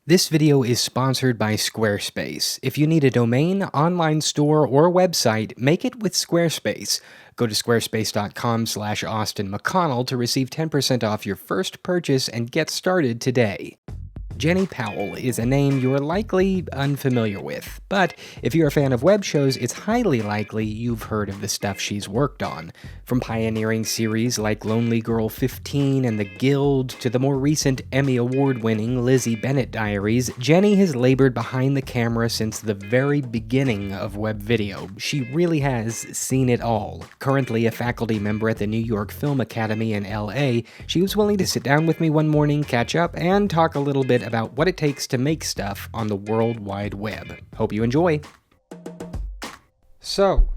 This video is sponsored by Squarespace. If you need a domain, online store, or website, make it with Squarespace. Go to squarespace.com/AustinMcConnell to receive 10% off your first purchase and get started today. Jenni Powell is a name you're likely unfamiliar with, but if you're a fan of web shows, it's highly likely you've heard of the stuff she's worked on. From pioneering series like Lonely Girl 15 and The Guild to the more recent Emmy Award-winning Lizzie Bennet Diaries, Jenni has labored behind the camera since the very beginning of web video. She really has seen it all. Currently a faculty member at the New York Film Academy in LA, she was willing to sit down with me one morning, catch up, and talk a little bit about what it takes to make stuff on the World Wide Web. Hope you enjoy. So,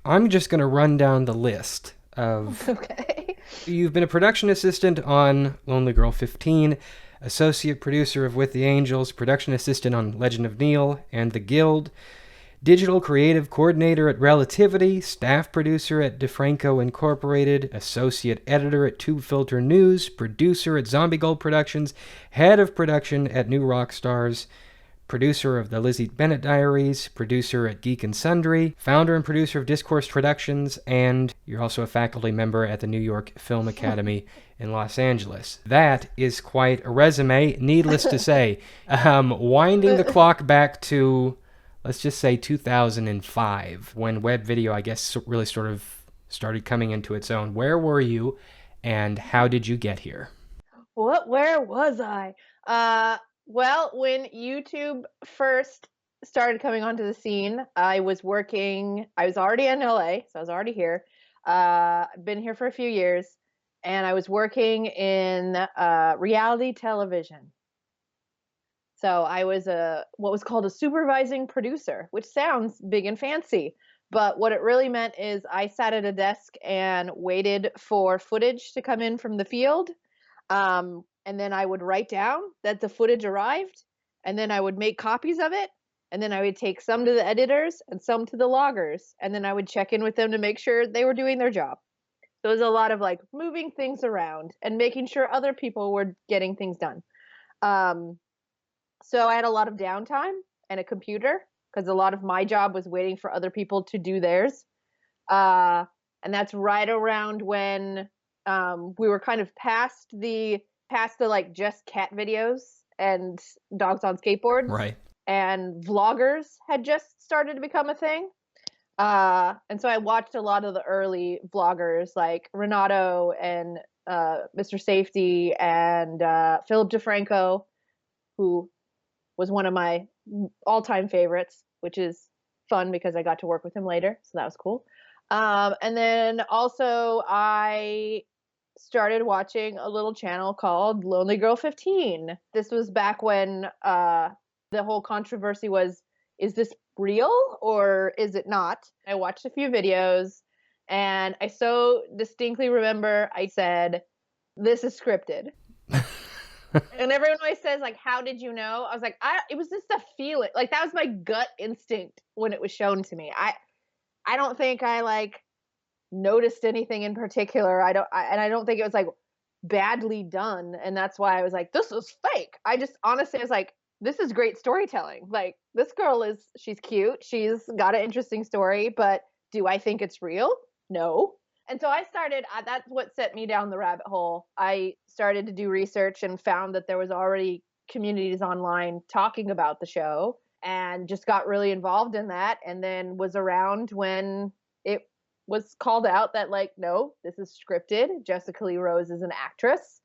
I'm just going to run down the list of... Okay. You've been a production assistant on Lonely Girl 15, associate producer of With the Angels, production assistant on Legend of Neil and The Guild, digital creative coordinator at Relativity, staff producer at DeFranco Incorporated, associate editor at Tube Filter News, producer at Zombie Gold Productions, head of production at New Rock Stars, producer of the Lizzie Bennet Diaries, producer at Geek and Sundry, founder and producer of Discourse Productions, and you're also a faculty member at the New York Film Academy in Los Angeles. That is quite a resume, needless to say. Winding the clock back to, let's just say 2005, when web video, I guess, really sort of started coming into its own. Where were you, and how did you get here? Where was I? Well, when YouTube first started coming onto the scene, I was already in LA, so I was already here. I've been here for a few years, and I was working in reality television. So I was what was called a supervising producer, which sounds big and fancy. But what it really meant is I sat at a desk and waited for footage to come in from the field. And then I would write down that the footage arrived, and then I would make copies of it, and then I would take some to the editors and some to the loggers, and then I would check in with them to make sure they were doing their job. So it was a lot of like moving things around and making sure other people were getting things done. Um, so I had a lot of downtime and a computer because a lot of my job was waiting for other people to do theirs. Uh, and that's right around when we were kind of past the like just cat videos and dogs on skateboards, Right. and vloggers had just started to become a thing. And so I watched a lot of the early vloggers like Renato and Mr. Safety and Philip DeFranco, who was one of my all-time favorites, which is fun because I got to work with him later, so that was cool. And then also I started watching a little channel called Lonely Girl 15. This was back when the whole controversy was, is this real or is it not? I watched a few videos, and I so distinctly remember I said, this is scripted. And everyone always says, like, how did you know? I was like, it was just a feeling. Like, that was my gut instinct when it was shown to me. I don't think I like noticed anything in particular. I don't think it was like badly done, and that's why I was like, this is fake. I just honestly was like, this is great storytelling. Like, this girl she's cute, she's got an interesting story, but do I think it's real? No. And so I started, that's what set me down the rabbit hole. I started to do research and found that there was already communities online talking about the show, and just got really involved in that, and then was around when it was called out that, like, no, this is scripted. Jessica Lee Rose is an actress.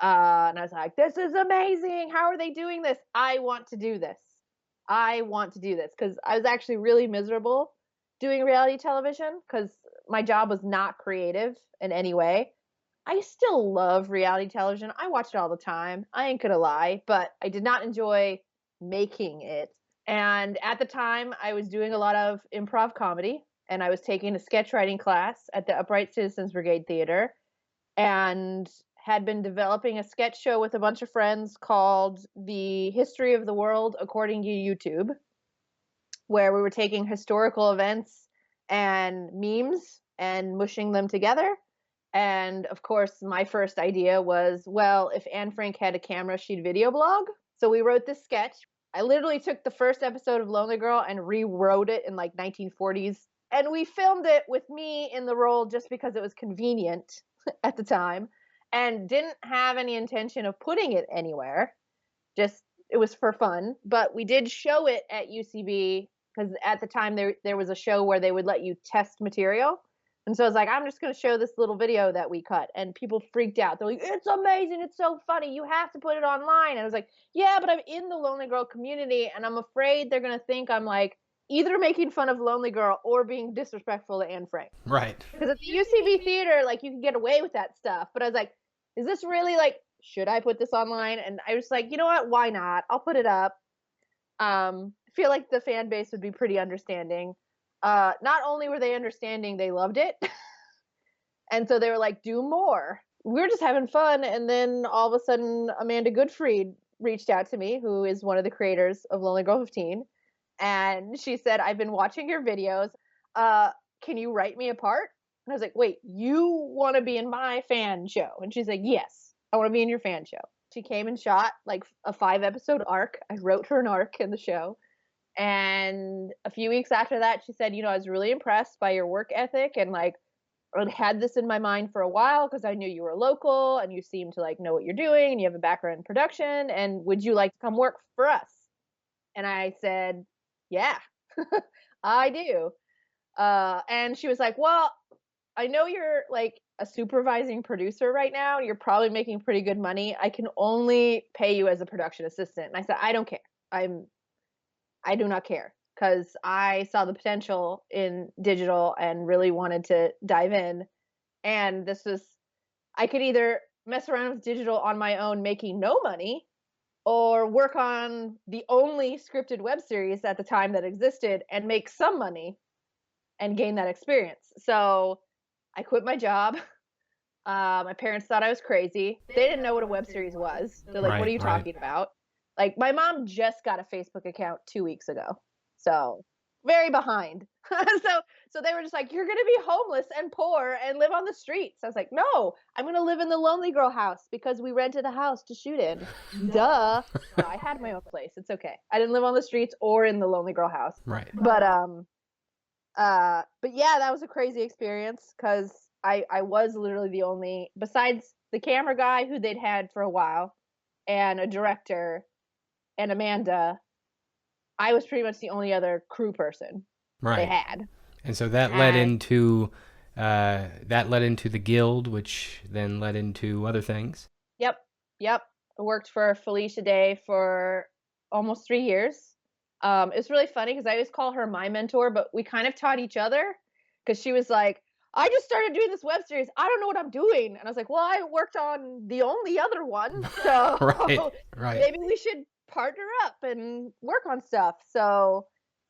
And I was like, this is amazing. How are they doing this? I want to do this. I want to do this because I was actually really miserable doing reality television because my job was not creative in any way. I still love reality television. I watch it all the time. I ain't gonna lie, but I did not enjoy making it. And at the time, I was doing a lot of improv comedy, and I was taking a sketch writing class at the Upright Citizens Brigade Theater, and had been developing a sketch show with a bunch of friends called The History of the World According to YouTube, where we were taking historical events and memes and mushing them together. And of course, my first idea was, well, if Anne Frank had a camera, she'd video blog. So we wrote this sketch. I literally took the first episode of Lonely Girl and rewrote it in like 1940s. And we filmed it with me in the role just because it was convenient at the time and didn't have any intention of putting it anywhere. Just it was for fun. But we did show it at UCB because at the time there was a show where they would let you test material. And so I was like, I'm just going to show this little video that we cut. And people freaked out. They're like, it's amazing. It's so funny. You have to put it online. And I was like, yeah, but I'm in the Lonely Girl community. And I'm afraid they're going to think I'm like either making fun of Lonely Girl or being disrespectful to Anne Frank. Right. Because at the UCB theater, like you can get away with that stuff. But I was like, is this really like, should I put this online? And I was like, you know what? Why not? I'll put it up. I feel like the fan base would be pretty understanding. Not only were they understanding, they loved it. And so they were like, do more. We were just having fun. And then all of a sudden, Amanda Goodfried reached out to me, who is one of the creators of Lonely Girl 15. And she said, I've been watching your videos. Can you write me a part? And I was like, wait, you want to be in my fan show? And she's like, yes, I want to be in your fan show. She came and shot like a 5-episode arc. I wrote her an arc in the show. And a few weeks after that, she said, I was really impressed by your work ethic and like I had this in my mind for a while because I knew you were local and you seem to like know what you're doing and you have a background in production. And would you like to come work for us? And I said, yeah, I do. And she was like, well, I know you're like a supervising producer right now. You're probably making pretty good money. I can only pay you as a production assistant. And I said, I don't care. I do not care because I saw the potential in digital and really wanted to dive in. And I could either mess around with digital on my own, making no money, or work on the only scripted web series at the time that existed and make some money and gain that experience. So I quit my job. My parents thought I was crazy. They didn't know what a web series was. They're like, what are you talking about? Like, my mom just got a Facebook account 2 weeks ago. So, very behind. So they were just like, you're going to be homeless and poor and live on the streets. I was like, no, I'm going to live in the Lonely Girl house because we rented a house to shoot in. Duh. No, I had my own place. It's okay. I didn't live on the streets or in the Lonely Girl house. Right. But yeah, that was a crazy experience because I was literally the only, besides the camera guy who they'd had for a while and a director and Amanda, I was pretty much the only other crew person they had. And so that led into the Guild, which then led into other things. Yep. I worked for Felicia Day for almost 3 years. It's really funny because I always call her my mentor, but we kind of taught each other because she was like, I just started doing this web series. I don't know what I'm doing. And I was like, well, I worked on the only other one. So right. Maybe we should partner up and work on stuff. So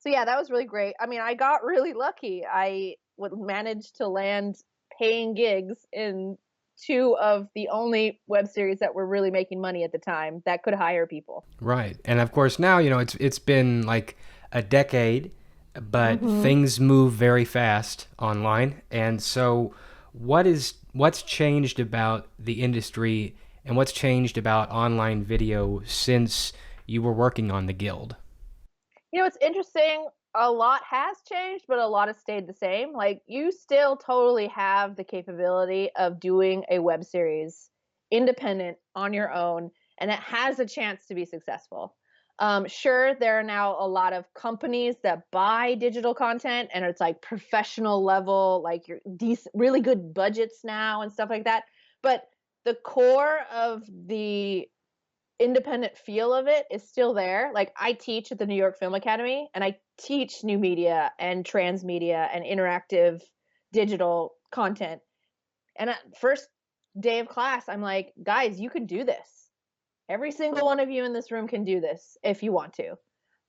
yeah, that was really great. I mean, I got really lucky. I would manage to land paying gigs in 2 of the only web series that were really making money at the time that could hire people. Right. And of course now, it's been like a decade, but things move very fast online. And so what's changed about the industry and what's changed about online video since you were working on the Guild? It's interesting. A lot has changed, but a lot has stayed the same. Like, you still totally have the capability of doing a web series independent on your own, and it has a chance to be successful. Sure, there are now a lot of companies that buy digital content, and it's like professional level, like your really good budgets now and stuff like that. But the core of the independent feel of it is still there. Like, I teach at the New York Film Academy and I teach new media and transmedia and interactive digital content. And at first day of class, I'm like, guys, you can do this. Every single one of you in this room can do this if you want to.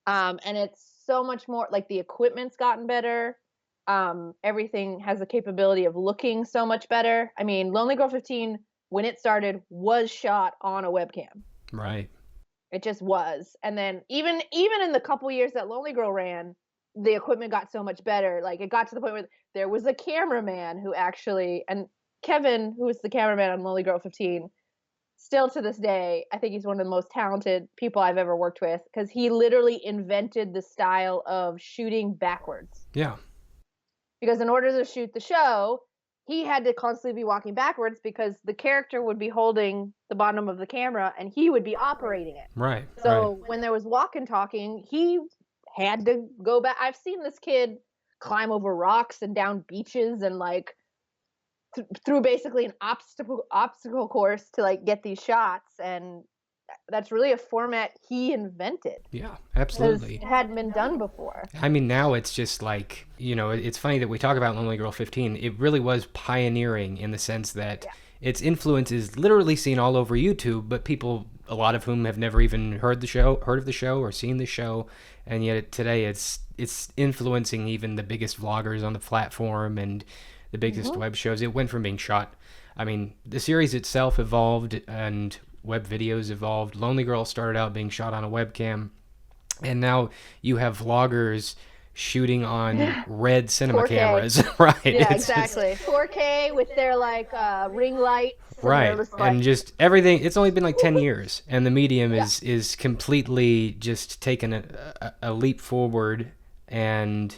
And it's so much more like the equipment's gotten better. Everything has the capability of looking so much better. I mean, Lonely Girl 15, when it started, was shot on a webcam. Right. It just was. And then even in the couple years that Lonely Girl ran, the equipment got so much better. Like, it got to the point where there was a cameraman who actually, and Kevin, who was the cameraman on Lonely Girl 15, still to this day, I think he's one of the most talented people I've ever worked with, because he literally invented the style of shooting backwards. Yeah. Because in order to shoot the show, he had to constantly be walking backwards because the character would be holding the bottom of the camera and he would be operating it. Right. So when there was walk and talking, he had to go back. I've seen this kid climb over rocks and down beaches and like through basically an obstacle course to like get these shots, and that's really a format he invented. Yeah, absolutely. It hadn't been done before. I mean, now it's just like, you know, it's funny that we talk about Lonely Girl 15. It really was pioneering in the sense that its influence is literally seen all over YouTube, but people, a lot of whom have never even heard of the show or seen the show, and yet today it's influencing even the biggest vloggers on the platform and the biggest web shows. It went from being shot. I mean, the series itself evolved and web videos evolved. Lonely Girl started out being shot on a webcam, and now you have vloggers shooting on red cinema 4K. cameras. Right. Yeah, exactly. 4K with their like ring lights. Right. And just everything. It's only been like 10 years, and the medium is completely just taken a leap forward, and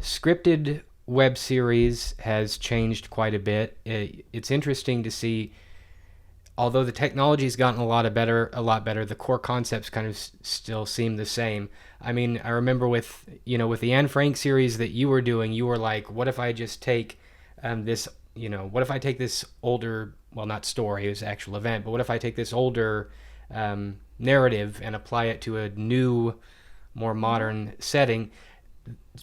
scripted web series has changed quite a bit. It's interesting to see, although the technology's gotten a lot better, the core concepts kind of still seem the same. I mean, I remember with the Anne Frank series that you were doing, you were like, what if I just take what if I take this older, well, not story, it was actual event, but what if I take this older narrative and apply it to a new, more modern setting?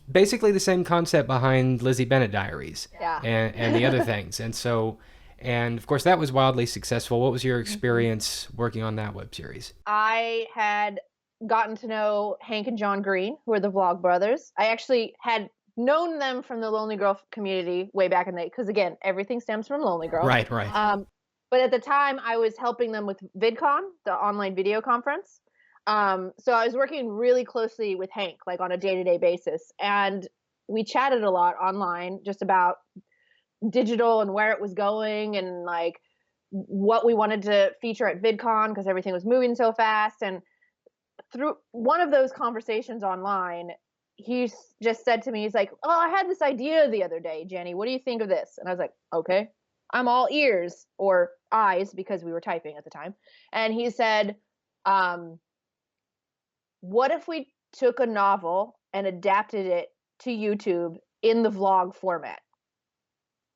Basically the same concept behind Lizzie Bennet Diaries and the other things. And of course that was wildly successful. What was your experience working on that web series? I had gotten to know Hank and John Green, who are the Vlog brothers. I actually had known them from the Lonely Girl community way back in the day, because again, everything stems from Lonely Girl. Right. But at the time I was helping them with VidCon, the online video conference. So I was working really closely with Hank, like on a day-to-day basis. And we chatted a lot online just about digital and where it was going and like what we wanted to feature at VidCon, because everything was moving so fast. And through one of those conversations online, he just said to me, he's like, oh, I had this idea the other day, Jenny, what do you think of this? And I was like, okay, I'm all ears, or eyes, because we were typing at the time. And he said, what if we took a novel and adapted it to YouTube in the vlog format?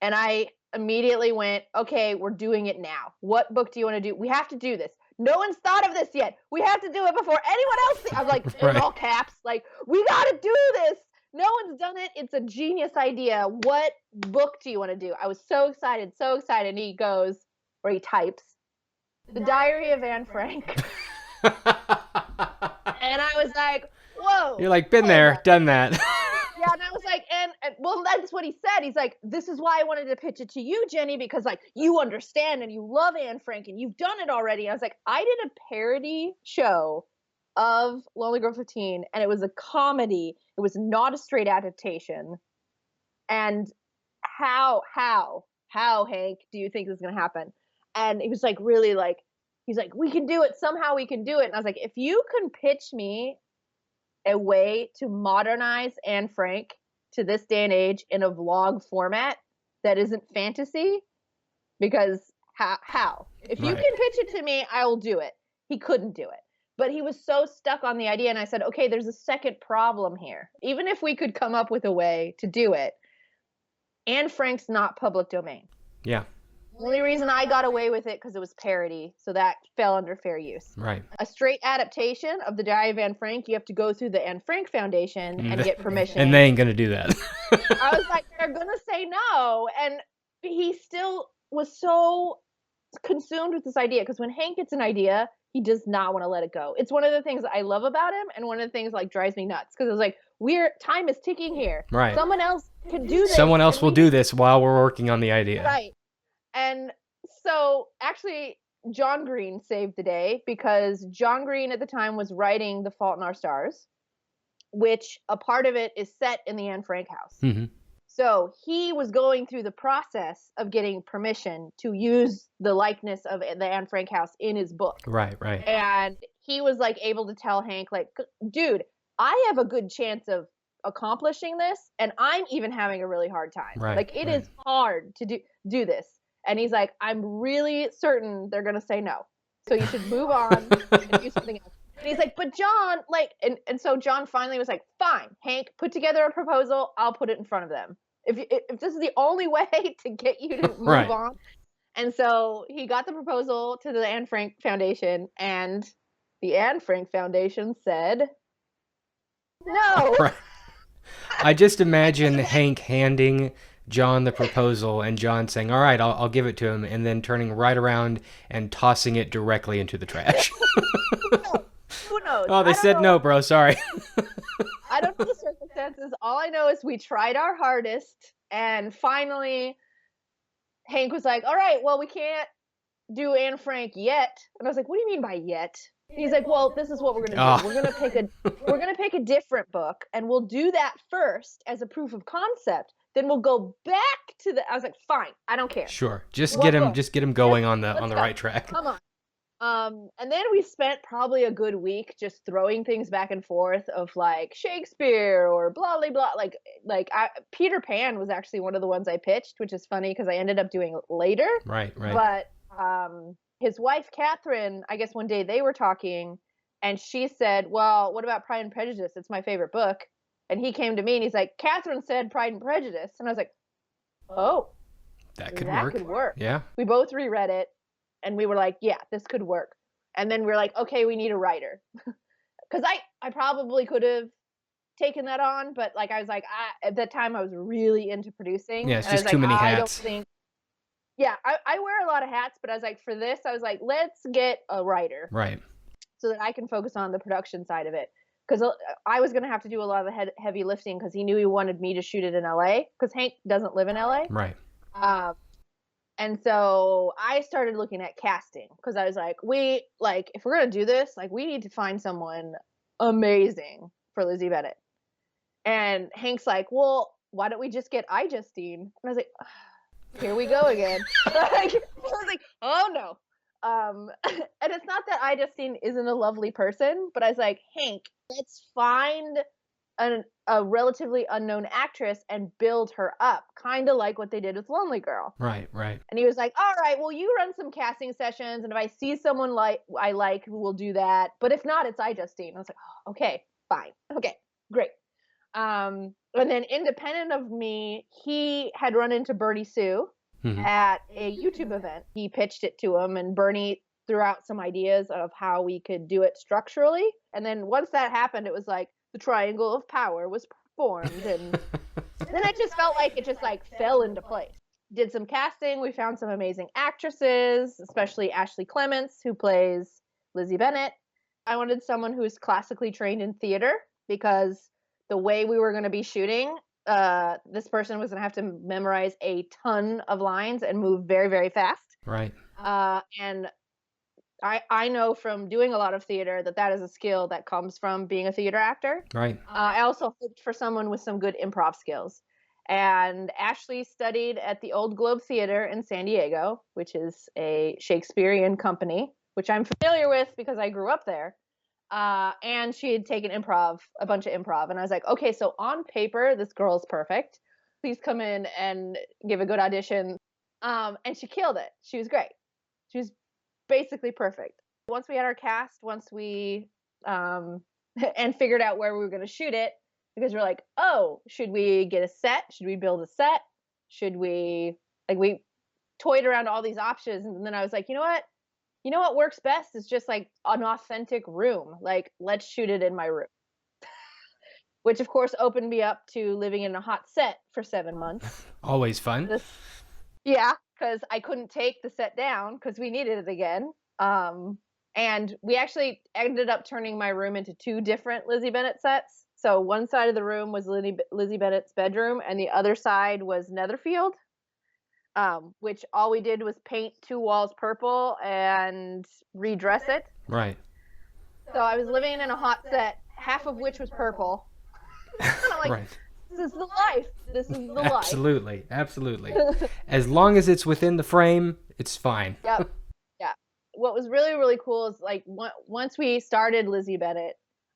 And I immediately went, okay, we're doing it now. What book do you want to do? We have to do this. No one's thought of this yet. We have to do it before anyone else. I was like, in all caps, like, we got to do this. No one's done it. It's a genius idea. What book do you want to do? I was so excited, so excited. And he goes, or he types, The Diary of Anne Frank. And I was like, whoa. You're like, been there, done that. Yeah, and I was like, and well, that's what he said. He's like, this is why I wanted to pitch it to you, Jenny, because like you understand and you love Anne Frank and you've done it already. I was like, I did a parody show of Lonely Girl 15, and it was a comedy. It was not a straight adaptation. And how, Hank, do you think this is gonna happen? And he was like, really, like, he's like, we can do it. Somehow we can do it. And I was like, if you can pitch me a way to modernize Anne Frank to this day and age in a vlog format that isn't fantasy, because how? If you can pitch it to me, I will do it. He couldn't do it. But he was so stuck on the idea, and I said, okay, there's a second problem here. Even if we could come up with a way to do it, Anne Frank's not public domain. Yeah. The only reason I got away with it because it was parody, so that fell under fair use. Right. A straight adaptation of The Diary of Anne Frank, you have to go through the Anne Frank Foundation and get permission. And they ain't gonna do that. I was like, they're gonna say no. And he still was so consumed with this idea, because when Hank gets an idea, he does not want to let it go. It's one of the things I love about him, and one of the things like drives me nuts, because it was like, time is ticking here. Right. Someone else can do this. Someone else will do this while we're working on the idea. Right. And so actually John Green saved the day, because John Green at the time was writing The Fault in Our Stars, which a part of it is set in the Anne Frank house. Mm-hmm. So he was going through the process of getting permission to use the likeness of the Anne Frank house in his book. Right, right. And he was like able to tell Hank, like, dude, I have a good chance of accomplishing this, and I'm even having a really hard time. Right, Like, it right. is hard to do this. And he's like, I'm really certain they're gonna say no. So you should move on and do something else. And he's like, but John, like, and so John finally was like, fine, Hank, put together a proposal. I'll put it in front of them. If this is the only way to get you to move Right. on. And so he got the proposal to the Anne Frank Foundation, and the Anne Frank Foundation said no. Right. I just imagine Hank handing John the proposal and John saying, all right, I'll give it to him, and then turning right around and tossing it directly into the trash. Who knows? Oh, they said no, bro. Sorry. I don't know the circumstances. All I know is we tried our hardest, and finally Hank was like, all right, well, we can't do Anne Frank yet. And I was like, what do you mean by yet? And he's like, well, this is what we're gonna do. We're gonna pick a different book, and we'll do that first as a proof of concept. Then we'll go back to the. I was like, fine, I don't care. Sure, just get him going on the right track. Come on. And then we spent probably a good week just throwing things back and forth of like Shakespeare or blah blah blah. Peter Pan was actually one of the ones I pitched, which is funny because I ended up doing it later. Right, right. But his wife Catherine, I guess one day they were talking, and she said, "Well, what about Pride and Prejudice? It's my favorite book." And he came to me and he's like, "Catherine said Pride and Prejudice," and I was like, "Oh, that could work. Yeah. We both reread it. And we were like, yeah, this could work. And then we were like, okay, we need a writer. Because I probably could have taken that on, but like I was like, at that time I was really into producing. Yeah, it's just too many hats. I wear a lot of hats, but I was like, for this, I was like, let's get a writer. Right. So that I can focus on the production side of it. Because I was going to have to do a lot of the heavy lifting because he knew he wanted me to shoot it in LA. Because Hank doesn't live in LA. Right. And so I started looking at casting because I was like, if we're going to do this, like, we need to find someone amazing for Lizzie Bennet. And Hank's like, well, why don't we just get Justine? And I was like, here we go again. I was like, oh no. And it's not that Justine isn't a lovely person, but I was like, Hank, let's find a relatively unknown actress and build her up, kind of like what they did with Lonely Girl. Right, right. And he was like, all right, well, you run some casting sessions, and if I see someone I like, we'll do that. But if not, it's Justine. I was like, oh, okay, fine. Okay, great. And then independent of me, he had run into Bernie Sue at a YouTube event. He pitched it to him, and Bernie threw out some ideas of how we could do it structurally. And then once that happened, it was like, the triangle of power was formed, and then I just felt like it just like fell into place. Did some casting. We found some amazing actresses, especially Ashley Clements, who plays Lizzie Bennet. I wanted someone who's classically trained in theater because the way we were going to be shooting, this person was going to have to memorize a ton of lines and move very, very fast. Right. And I know from doing a lot of theater that is a skill that comes from being a theater actor. Right. I also hoped for someone with some good improv skills. And Ashley studied at the Old Globe Theater in San Diego, which is a Shakespearean company, which I'm familiar with because I grew up there. And she had taken a bunch of improv. And I was like, okay, so on paper, this girl is perfect. Please come in and give a good audition. And she killed it. She was great. She was basically perfect. Once we had our cast, once we and figured out where we were going to shoot it, because we're like, oh, should we get a set? Should we build a set? Should we we toyed around all these options, and then I was like, you know what works best is just like an authentic room. Like, let's shoot it in my room. Which of course opened me up to living in a hot set for 7 months. Always fun. Yeah. Because I couldn't take the set down because we needed it again. And we actually ended up turning my room into 2 different Lizzie Bennet sets. So one side of the room was Lizzie Bennet's bedroom, and the other side was Netherfield, which all we did was paint 2 walls purple and redress it. Right. So I was living in a hot set, half of which was purple. Right. is the life. This is the life. Absolutely. Absolutely. As long as it's within the frame, it's fine. Yep. Yeah. What was really, really cool is like once we started Lizzie Bennett,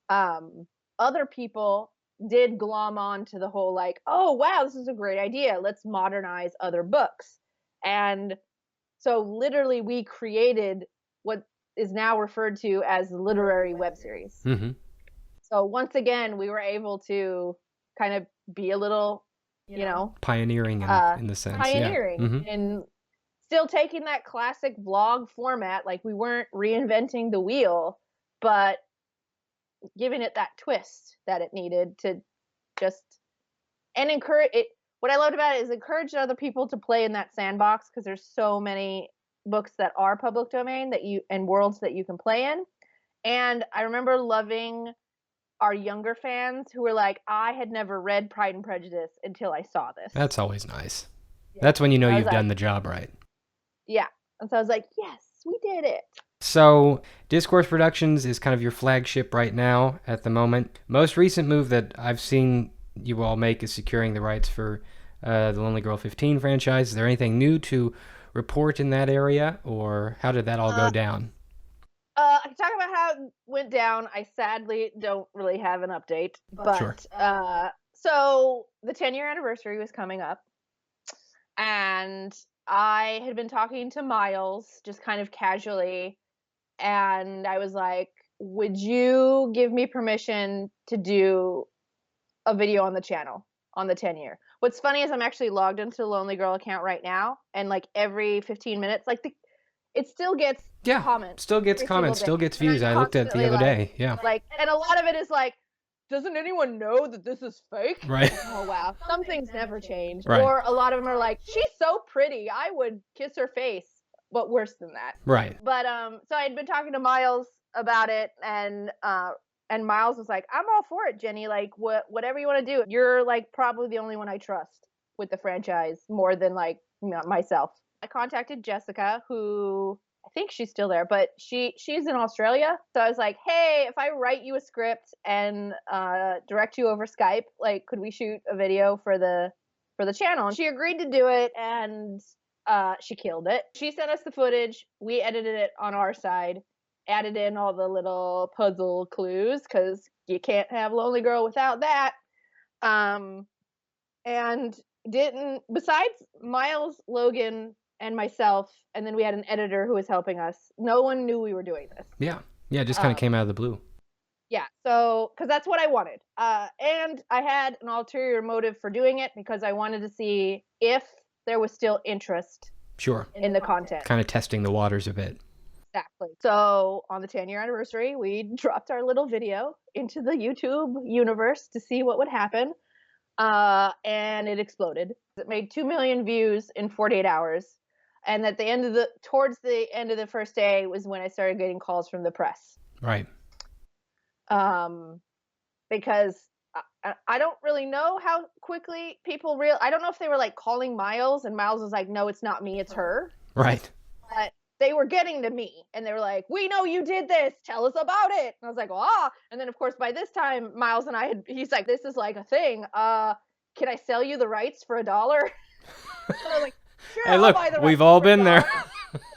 other people did glom on to the whole like, oh wow, this is a great idea. Let's modernize other books. And so literally we created what is now referred to as literary web series. Mm-hmm. So once again, we were able to kind of be a little, pioneering in the sense. pioneering Yeah. Mm-hmm. and still taking that classic vlog format. Like we weren't reinventing the wheel, but giving it that twist that it needed to just and encourage it. What I loved about it is encourage other people to play in that sandbox because there's so many books that are public domain and worlds that you can play in. And I remember loving our younger fans who were like, I had never read Pride and Prejudice until I saw this. That's always nice. Yeah. That's when you know you've done the job right. Yeah. And so I was like, yes, we did it. So Discourse Productions is kind of your flagship right now at the moment. Most recent move that I've seen you all make is securing the rights for the Lonely Girl 15 franchise. Is there anything new to report in that area, or how did that all go down? I can talk about how it went down. I sadly don't really have an update, but sure. So the 10-year anniversary was coming up, and I had been talking to Miles just kind of casually, and I was like, would you give me permission to do a video on the channel on the 10-year? What's funny is I'm actually logged into the Lonely Girl account right now, and like every 15 minutes, like it still gets comments. Still gets comments, still gets views. I looked at it the other day. Yeah. Like, and a lot of it is like, doesn't anyone know that this is fake? Right. Oh wow. Some things never change. Right. Or a lot of them are like, she's so pretty, I would kiss her face. But worse than that. Right. But so I'd been talking to Miles about it, and Miles was like, I'm all for it, Jenny. Like whatever you want to do. You're like probably the only one I trust with the franchise more than like myself. I contacted Jessica, who I think she's still there, but she's in Australia. So I was like, hey, if I write you a script and direct you over Skype, like could we shoot a video for the channel? And she agreed to do it, and she killed it. She sent us the footage. We edited it on our side, added in all the little puzzle clues because you can't have Lonely Girl without that. And besides Miles, Logan, and myself, and then we had an editor who was helping us. No one knew we were doing this. Yeah, it just kind of came out of the blue. Yeah, so because that's what I wanted, and I had an ulterior motive for doing it because I wanted to see if there was still interest. Sure. In the content. Kind of testing the waters a bit. Exactly. So on the 10-year anniversary, we dropped our little video into the YouTube universe to see what would happen. And it exploded. It made 2 million views in 48 hours. And at towards the end of the first day was when I started getting calls from the press. Right. Because I don't really know how quickly people I don't know if they were like calling Miles, and Miles was like, no, it's not me, it's her. Right. But they were getting to me, and they were like, we know you did this, tell us about it. And I was like, and then of course by this time Miles and he's like, this is like a thing, can I sell you the rights for $1? So I was like, sure. Hey, look, we've all been there.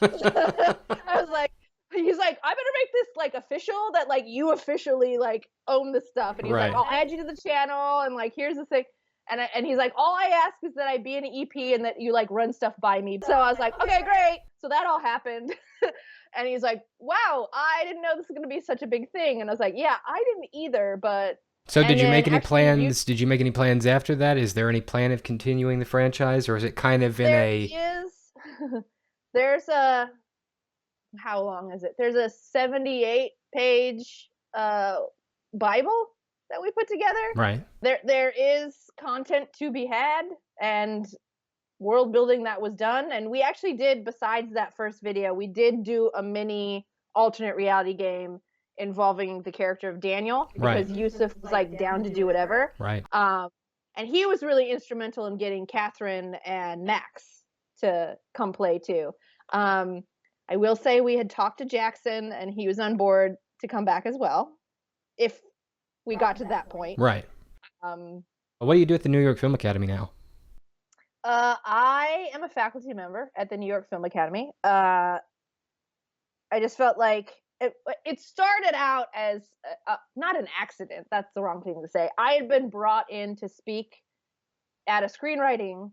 I was like, he's like, I better make this like official that like you officially like own the stuff. And he's like, I'll add you to the channel, and like here's the thing. And he's like, all I ask is that I be an EP and that you like run stuff by me. So I was like, okay, great. So that all happened. And he's like, wow, I didn't know this was gonna be such a big thing. And I was like, yeah, I didn't either, but so did you make any plans? Did you make any plans after that? Is there any plan of continuing the franchise, or is it kind of there's a how long is it? There's a 78-page Bible that we put together. Right. There is content to be had and world building that was done. And we actually did, besides that first video, we did do a mini alternate reality game involving the character of Daniel, because Yusuf was like down to do whatever. Right. And he was really instrumental in getting Catherine and Max to come play too. I will say we had talked to Jackson, and he was on board to come back as well, if we got to that point. Right. What do you do at the New York Film Academy now? I am a faculty member at the New York Film Academy. I just felt like it started out as not an accident. That's the wrong thing to say. I had been brought in to speak at a screenwriting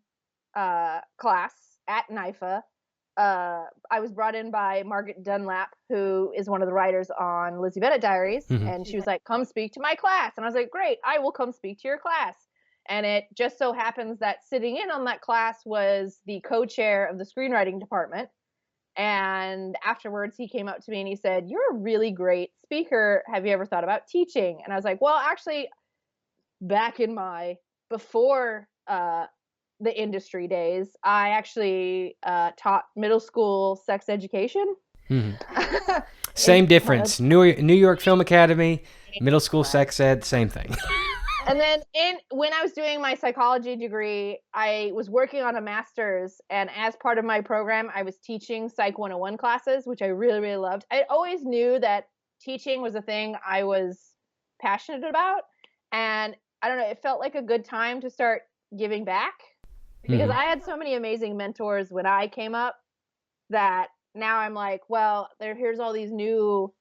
class at NIFA. I was brought in by Margaret Dunlap, who is one of the writers on Lizzie Bennet Diaries, and she was like, "Come speak to my class," and I was like, "Great, I will come speak to your class." And it just so happens that sitting in on that class was the co-chair of the screenwriting department. And afterwards, he came up to me and he said, "You're a really great speaker. Have you ever thought about teaching?" And I was like, "Well, actually, back in my before the industry days, I actually taught middle school sex education." Same difference. New York Film Academy, middle school sex ed, same thing. And then when I was doing my psychology degree, I was working on a master's, and as part of my program, I was teaching Psych 101 classes, which I really, really loved. I always knew that teaching was a thing I was passionate about, and I don't know, it felt like a good time to start giving back because I had so many amazing mentors when I came up that now I'm like, well, here's all these new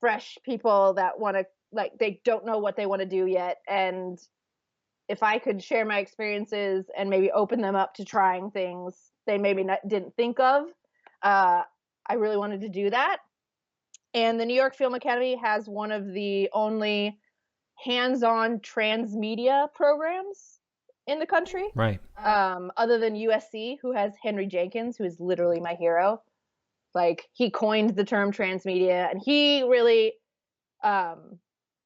fresh people that want to, like, they don't know what they want to do yet, and if I could share my experiences and maybe open them up to trying things they maybe didn't think of, I really wanted to do that. And the New York Film Academy has one of the only hands-on transmedia programs in the country, Right. other than USC, who has Henry Jenkins, who is literally my hero. Like, he coined the term transmedia, and he really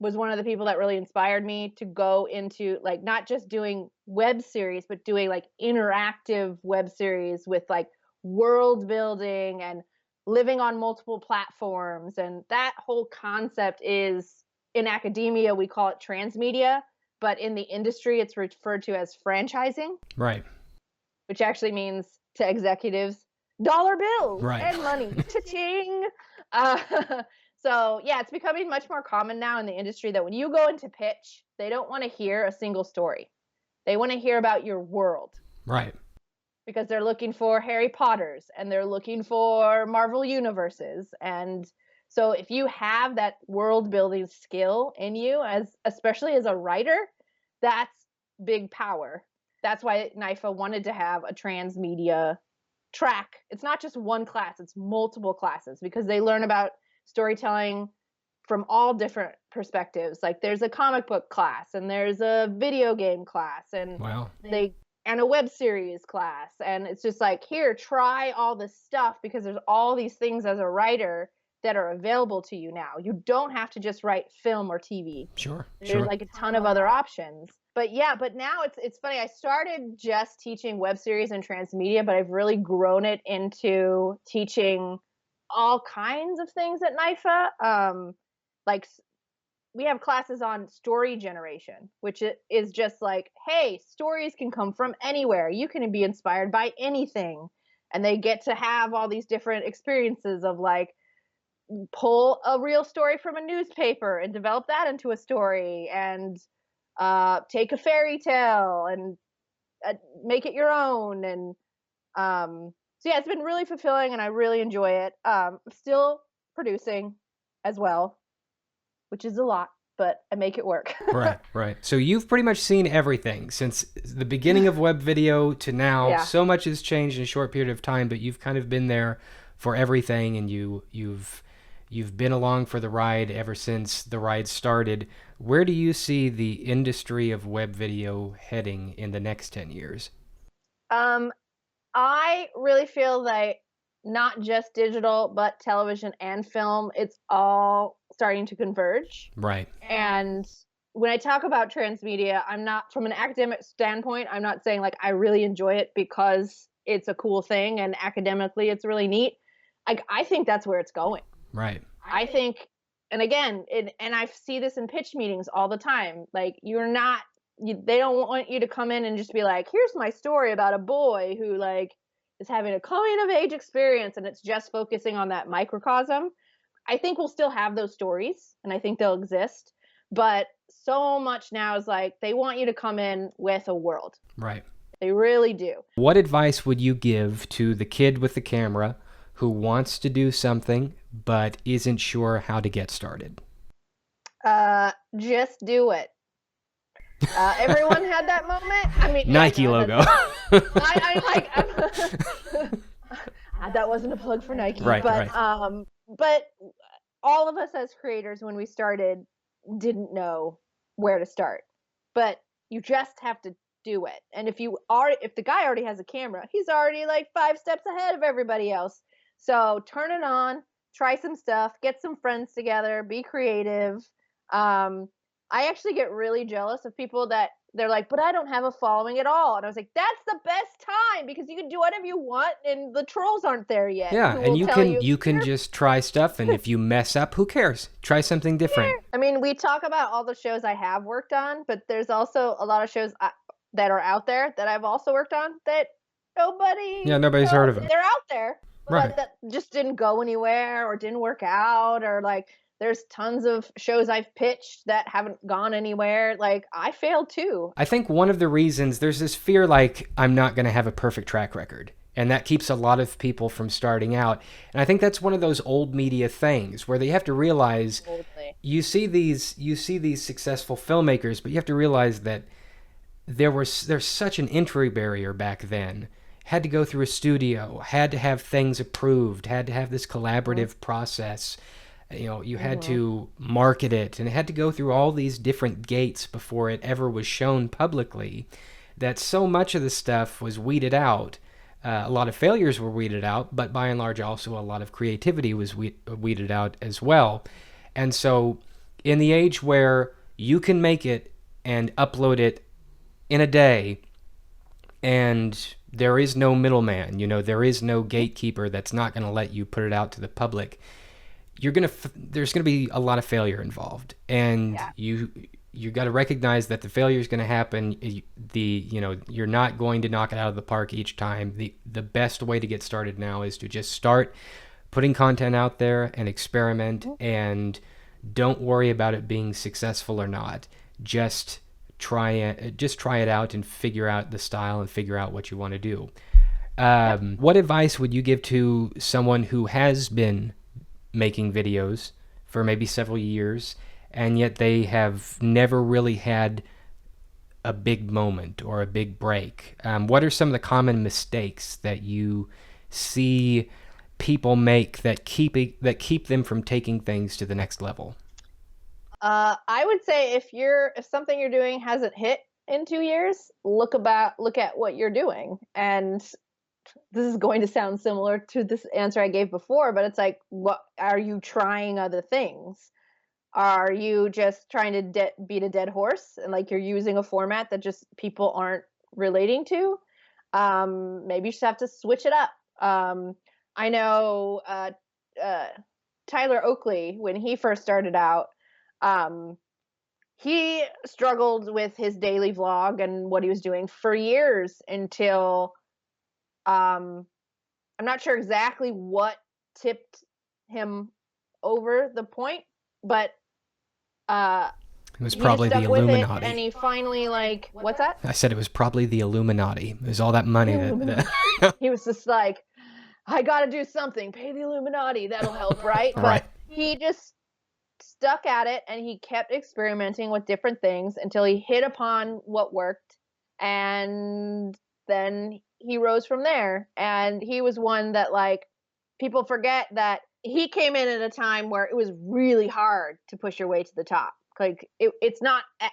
was one of the people that really inspired me to go into, like, not just doing web series, but doing like interactive web series with like world building and living on multiple platforms. And that whole concept is, in academia, we call it transmedia, but in the industry, it's referred to as franchising. Right. Which actually means to executives, dollar bills Right. and money. Cha-ching. Uh, so yeah, it's becoming much more common now in the industry that when you go into pitch, they don't want to hear a single story. They want to hear about your world. Right. Because they're looking for Harry Potters and they're looking for Marvel universes. And so if you have that world building skill in you, especially as a writer, that's big power. That's why NIFA wanted to have a transmedia track. It's not just one class, it's multiple classes, because they learn about storytelling from all different perspectives. Like, there's a comic book class and there's a video game class, and Wow. and a web series class. And it's just like, here, try all this stuff, because there's all these things as a writer that are available to you now. You don't have to just write film or TV. Sure. There's like a ton of other options. But yeah, but now it's funny. I started just teaching web series and transmedia, but I've really grown it into teaching all kinds of things at NIFA. Like, we have classes on story generation, which is just like, hey, stories can come from anywhere. You can be inspired by anything. And they get to have all these different experiences of, like, pull a real story from a newspaper and develop that into a story, and take a fairy tale and make it your own. And so yeah, it's been really fulfilling and I really enjoy it. Still producing as well, which is a lot, but I make it work. Right. So you've pretty much seen everything since the beginning of web video to now. Yeah. So much has changed in a short period of time, but you've kind of been there for everything, and you've been along for the ride ever since the ride started. Where do you see the industry of web video heading in the next 10 years? I really feel like not just digital, but television and film, it's all starting to converge. Right. And when I talk about transmedia, I'm not, from an academic standpoint, I'm not saying like I really enjoy it because it's a cool thing and academically it's really neat. Like, I think that's where it's going. Right. I think, and again, and I see this in pitch meetings all the time. Like, they don't want you to come in and just be like, here's my story about a boy who, like, is having a coming of age experience, and it's just focusing on that microcosm. I think we'll still have those stories, and I think they'll exist, but so much now is like they want you to come in with a world. Right. They really do. What advice would you give to the kid with the camera who wants to do something but isn't sure how to get started? Just do it. Everyone had that moment. I mean, Nike logo. That wasn't a plug for Nike, Right, but right. but all of us as creators when we started didn't know where to start. But you just have to do it. And if the guy already has a camera, he's already like 5 steps ahead of everybody else. So turn it on, try some stuff, get some friends together, be creative. I actually get really jealous of people that they're like, but I don't have a following at all. And I was like, that's the best time because you can do whatever you want and the trolls aren't there yet. Yeah, who and will you tell can just try stuff, and if you mess up, who cares? Try something different. I mean, we talk about all the shows I have worked on, but there's also a lot of shows that are out there that I've also worked on that nobody's heard of them. They're out there, Right. but that just didn't go anywhere or didn't work out, or like there's tons of shows I've pitched that haven't gone anywhere. Like I failed too. I think one of the reasons there's this fear like I'm not going to have a perfect track record. And that keeps a lot of people from starting out. And I think that's one of those old media things where they have to realize you see these successful filmmakers, but you have to realize that there's such an entry barrier back then. Had to go through a studio, had to have things approved, had to have this collaborative process. You had to market it, and it had to go through all these different gates before it ever was shown publicly. That so much of the stuff was weeded out. A lot of failures were weeded out, but by and large also a lot of creativity was weeded out as well. And so in the age where you can make it and upload it in a day, and there is no middleman, there is no gatekeeper that's not going to let you put it out to the public, there's going to be a lot of failure involved. And you got to recognize that the failure is going to happen. You're not going to knock it out of the park each time. The best way to get started now is to just start putting content out there and experiment, and don't worry about it being successful or not. Just try it out and figure out the style and figure out what you want to do. What advice would you give to someone who has been making videos for maybe several years, and yet they have never really had a big moment or a big break? What are some of the common mistakes that you see people make that keep them from taking things to the next level? I would say if something you're doing hasn't hit in 2 years, look at what you're doing. And this is going to sound similar to this answer I gave before, but it's like, what are you trying other things? Are you just trying to beat a dead horse, and like you're using a format that just people aren't relating to? Maybe you just have to switch it up. I know Tyler Oakley, when he first started out, he struggled with his daily vlog and what he was doing for years until I'm not sure exactly what tipped him over the point, but it was probably the Illuminati. And he finally, like, what's that? I said it was probably the Illuminati. It was all that money that he was just like, I got to do something. Pay the Illuminati. That'll help, right? Right. But he just stuck at it, and he kept experimenting with different things until he hit upon what worked, and then he rose from there. And he was one that, like, people forget that he came in at a time where it was really hard to push your way to the top. Like it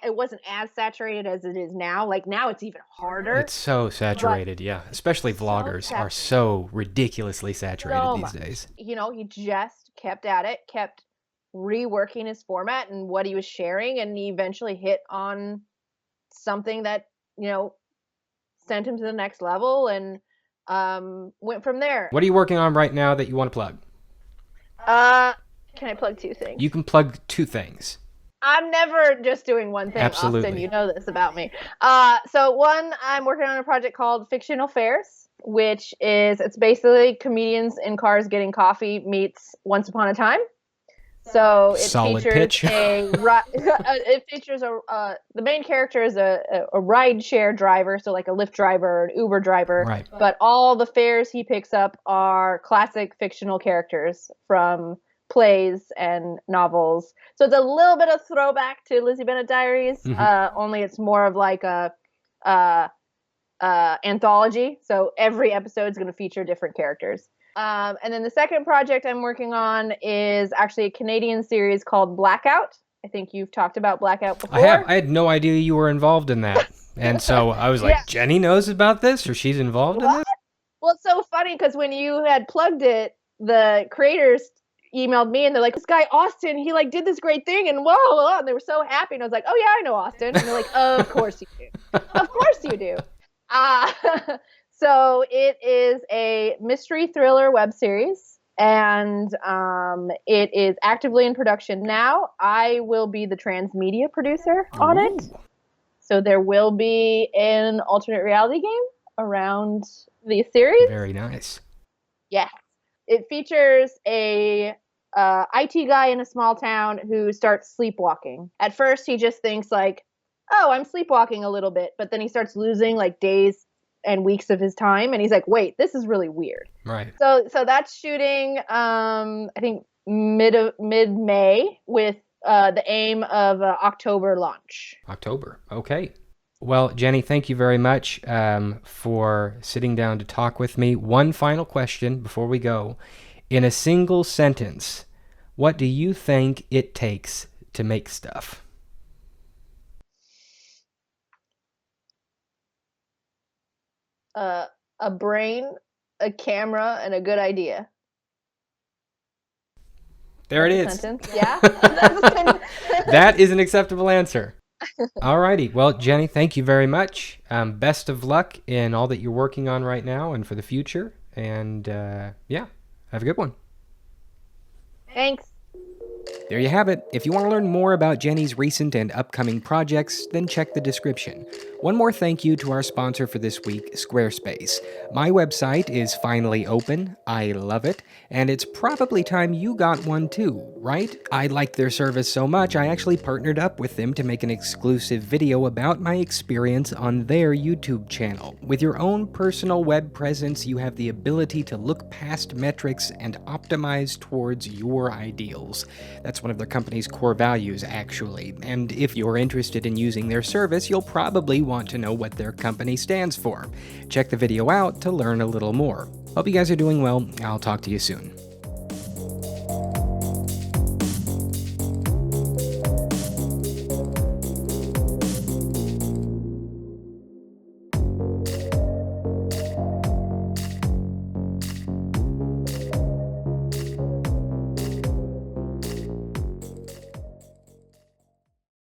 wasn't as saturated as it is now. Like now it's even harder. It's so saturated, yeah. Especially vloggers are so ridiculously saturated these days. He just kept at it, kept reworking his format and what he was sharing, and he eventually hit on something that, sent him to the next level, and went from there. What are you working on right now that you want to plug? Can I plug 2 things? You can plug 2 things. I'm never just doing one thing. Absolutely. Austin, you know this about me. So one, I'm working on a project called Fictional Fairs, which it's basically comedians in cars getting coffee meets Once Upon a Time. So it Solid features pitch. the main character is a ride share driver, so like a Lyft driver or an Uber driver. Right. But all the fares he picks up are classic fictional characters from plays and novels. So it's a little bit of throwback to Lizzie Bennet Diaries, only it's more of like a anthology. So every episode is going to feature different characters. And then the second project I'm working on is actually a Canadian series called Blackout. I think you've talked about Blackout before. I have. I had no idea you were involved in that. And so I was like, Jenny knows about this, or she's involved in this? Well, it's so funny because when you had plugged it, the creators emailed me and they're like, this guy Austin, he like did this great thing and whoa, and they were so happy. And I was like, oh yeah, I know Austin. And they're like, of course you do. Of course you do. So it is a mystery thriller web series, and it is actively in production now. I will be the transmedia producer on it. So there will be an alternate reality game around the series. Very nice. Yeah. It features a IT guy in a small town who starts sleepwalking. At first, he just thinks like, oh, I'm sleepwalking a little bit. But then he starts losing like days and weeks of his time. And he's like, wait, this is really weird. Right. So that's shooting, I think, mid-May with the aim of October launch. October. Okay. Well, Jenny, thank you very much for sitting down to talk with me. One final question before we go. In a single sentence, what do you think it takes to make stuff? A brain, a camera, and a good idea. There That's it a is. sentence. Yeah. That is an acceptable answer. Alrighty. Well, Jenny, thank you very much. Best of luck in all that you're working on right now and for the future. And yeah, have a good one. Thanks. There you have it. If you want to learn more about Jenny's recent and upcoming projects, then check the description. One more thank you to our sponsor for this week, Squarespace. My website is finally open. I love it. And it's probably time you got one too, right? I like their service so much, I actually partnered up with them to make an exclusive video about my experience on their YouTube channel. With your own personal web presence, you have the ability to look past metrics and optimize towards your ideals. That's one of their company's core values, actually. And if you're interested in using their service, you'll probably want to know what their company stands for. Check the video out to learn a little more. Hope you guys are doing well. I'll talk to you soon.